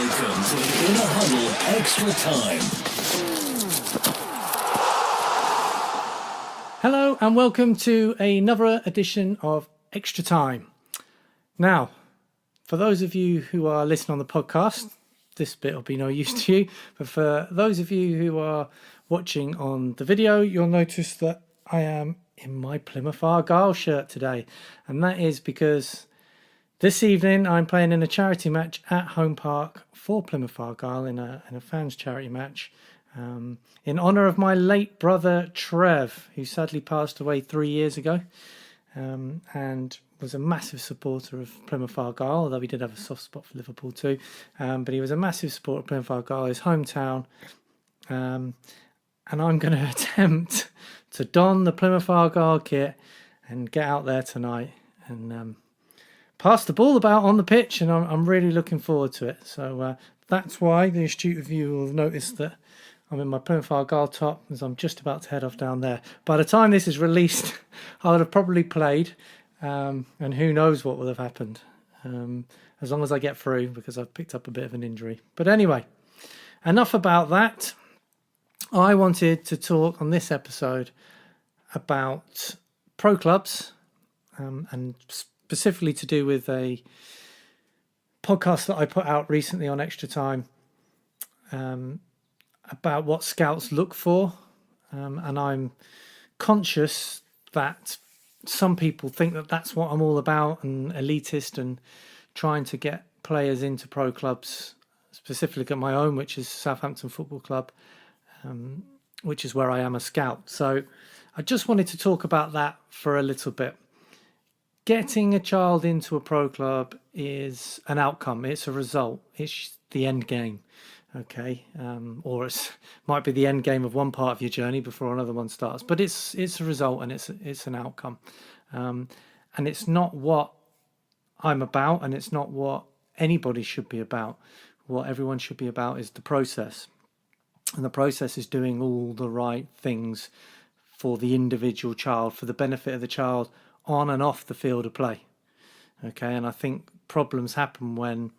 Welcome to Inner Huddle Extra Time. Hello and welcome to another edition of Extra Time. Now, for those of you who are listening on the podcast, this bit will be no use to you, but for those of you who are watching on the video, you'll notice that I am in my Plymouth Argyle shirt today, and that is because this evening I'm playing in a charity match at Home Park for Plymouth Argyle in a fans charity match in honour of my late brother Trev, who sadly passed away 3 years ago, and was a massive supporter of Plymouth Argyle, although he did have a soft spot for Liverpool too, but he was a massive supporter of Plymouth Argyle, his hometown, and I'm going to attempt to don the Plymouth Argyle kit and get out there tonight and pass the ball about on the pitch, and I'm really looking forward to it. So that's why the astute of you will have noticed that I'm in my Plymouth Argyle top, as I'm just about to head off down there. By the time this is released, I would have probably played, and who knows what will have happened, as long as I get through, because I've picked up a bit of an injury. But anyway, enough about that. I wanted to talk on this episode about pro clubs, and specifically to do with a podcast that I put out recently on Extra Time about what scouts look for. And I'm conscious that some people think that that's what I'm all about, and elitist and trying to get players into pro clubs, specifically at my own, which is Southampton Football Club, which is where I am a scout. So I just wanted to talk about that for a little bit. Getting a child into a pro club is an outcome. It's a result. It's the end game, okay? Or it might be the end game of one part of your journey before another one starts. But it's a result, and it's an outcome. And it's not what I'm about, and it's not what anybody should be about. What everyone should be about is the process. And the process is doing all the right things for the individual child, for the benefit of the child, on and off the field of play. Okay, and I think problems happen when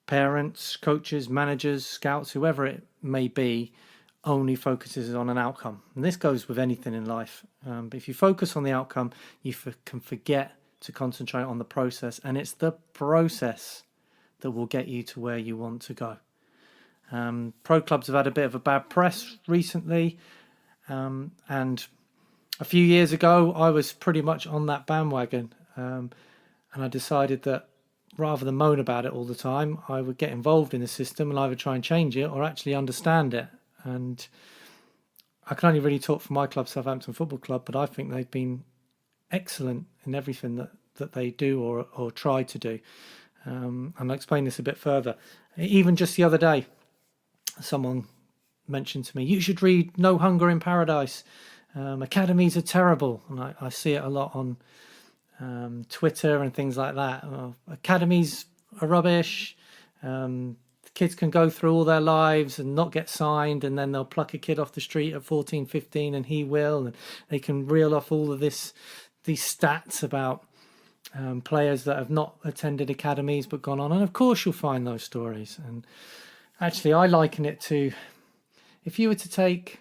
parents, coaches, managers, scouts, whoever it may be, only focuses on an outcome. And this goes with anything in life. But if you focus on the outcome, you can forget to concentrate on the process, and it's the process that will get you to where you want to go. Pro clubs have had a bit of a bad press recently, and a few years ago, I was pretty much on that bandwagon, and I decided that rather than moan about it all the time, I would get involved in the system and either try and change it or actually understand it. And I can only really talk for my club, Southampton Football Club, but I think they've been excellent in everything that they do or try to do. And I'll explain this a bit further. Even just the other day, someone mentioned to me, you should read No Hunger in Paradise. Academies are terrible, and I see it a lot on Twitter and things like that. Academies are rubbish. Kids can go through all their lives and not get signed, and then they'll pluck a kid off the street at 14, 15, and he will, and they can reel off all of these stats about players that have not attended academies but gone on, and of course you'll find those stories. And actually, I liken it to, if you were to take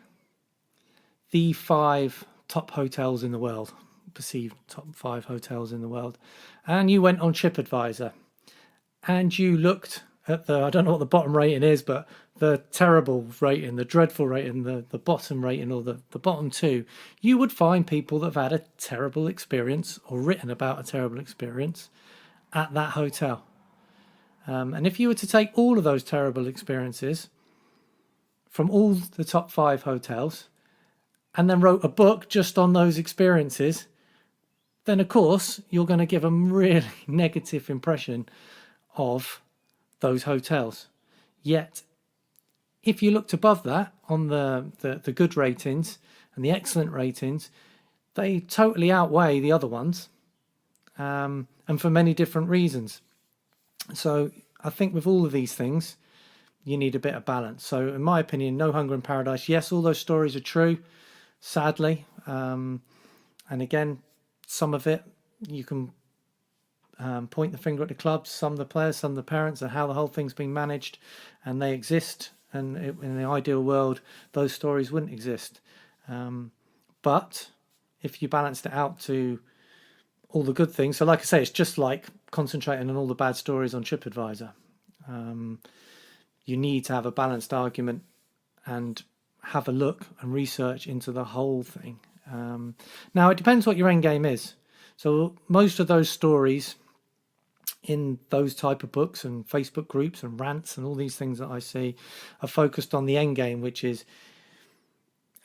the 5 top hotels in the world, perceived top 5 hotels in the world, and you went on TripAdvisor and you looked at I don't know what the bottom rating is, but the terrible rating, the dreadful rating, the bottom rating, or the bottom 2, you would find people that have had a terrible experience or written about a terrible experience at that hotel. And if you were to take all of those terrible experiences from all the top 5 hotels and then wrote a book just on those experiences, then of course you're going to give a really negative impression of those hotels. Yet, if you looked above that on the good ratings and the excellent ratings, they totally outweigh the other ones, and for many different reasons. So I think with all of these things, you need a bit of balance. So in my opinion, No Hunger in Paradise, yes, all those stories are true, sadly. And again, some of it you can point the finger at the clubs, some of the players, some of the parents, and how the whole thing's been managed, and they exist. And in the ideal world, those stories wouldn't exist. But if you balanced it out to all the good things, so like I say, it's just like concentrating on all the bad stories on TripAdvisor. You need to have a balanced argument and have a look and research into the whole thing. Now, it depends what your end game is. So most of those stories in those type of books and Facebook groups and rants and all these things that I see are focused on the end game, which is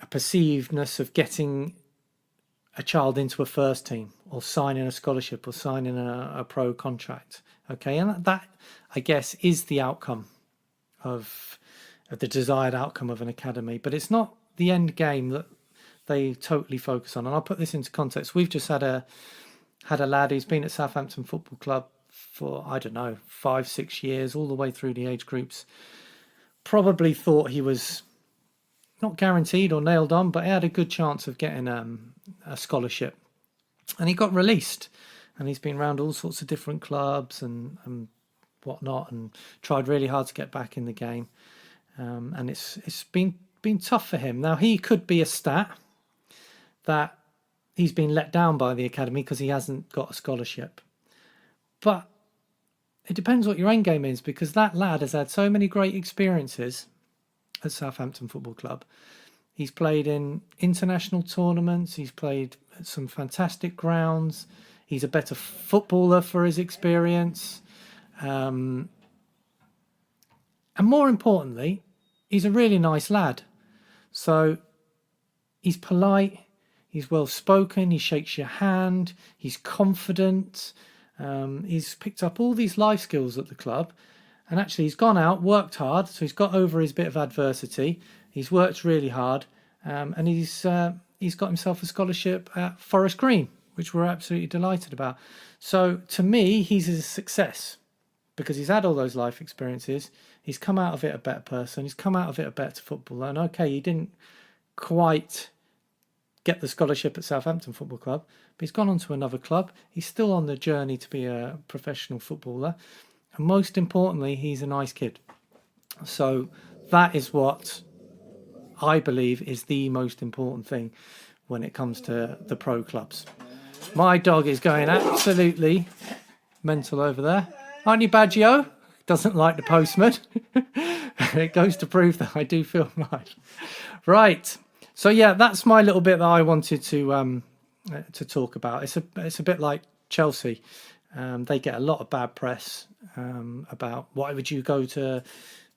a perceivedness of getting a child into a first team or signing a scholarship or signing a pro contract. Okay, and that I guess is the outcome of the desired outcome of an academy, but it's not the end game that they totally focus on. And I'll put this into context. We've just had a lad who's been at Southampton Football Club for, I don't know, 5-6 years, all the way through the age groups. Probably thought he was not guaranteed or nailed on, but he had a good chance of getting a scholarship. And he got released. And he's been around all sorts of different clubs and whatnot, and tried really hard to get back in the game. And it's been tough for him. Now, he could be a stat that he's been let down by the academy because he hasn't got a scholarship. But it depends what your end game is, because that lad has had so many great experiences at Southampton Football Club. He's played in international tournaments. He's played at some fantastic grounds. He's a better footballer for his experience. And more importantly, he's a really nice lad. So he's polite, he's well spoken, he shakes your hand, he's confident. He's picked up all these life skills at the club, and actually he's gone out, worked hard, so he's got over his bit of adversity. He's worked really hard, and he's got himself a scholarship at Forest Green, which we're absolutely delighted about. So to me, he's a success because he's had all those life experiences. He's come out of it a better person. He's come out of it a better footballer. And okay, he didn't quite get the scholarship at Southampton Football Club, but he's gone on to another club. He's still on the journey to be a professional footballer. And most importantly, he's a nice kid. So that is what I believe is the most important thing when it comes to the pro clubs. My dog is going absolutely mental over there. Aren't you, Baggio? Doesn't like the postman. It goes to prove that I do feel right. Right. So yeah, that's my little bit that I wanted to talk about. It's a bit like Chelsea. They get a lot of bad press about why would you go to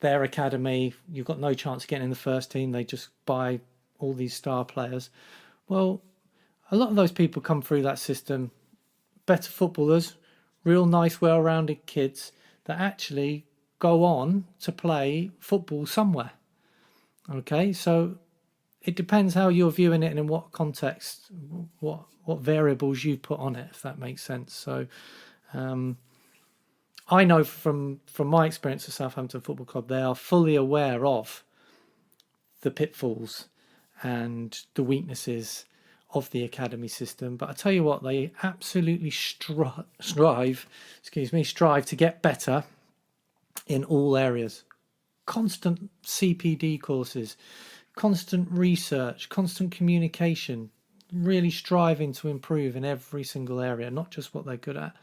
their academy? You've got no chance of getting in the first team. They just buy all these star players. Well, a lot of those people come through that system, better footballers, real nice, well-rounded kids that actually go on to play football somewhere. Okay, so it depends how you're viewing it and in what context, what variables you put on it, if that makes sense. So I know from my experience at Southampton Football Club, they are fully aware of the pitfalls and the weaknesses of the academy system. But I tell you what, they absolutely strive to get better in all areas. Constant CPD courses, constant research, constant communication, really striving to improve in every single area, not just what they're good at,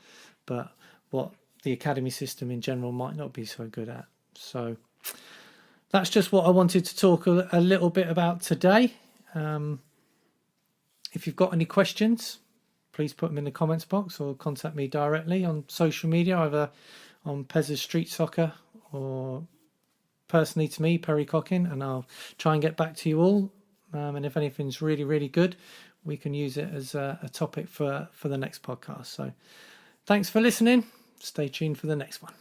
but what the academy system in general might not be so good at. So that's just what I wanted to talk a little bit about today. If you've got any questions, please put them in the comments box or contact me directly on social media, either on Pez's Street Soccer or personally to me, Perry Cockin, and I'll try and get back to you all. And if anything's really, really good, we can use it as a topic for the next podcast. So thanks for listening. Stay tuned for the next one.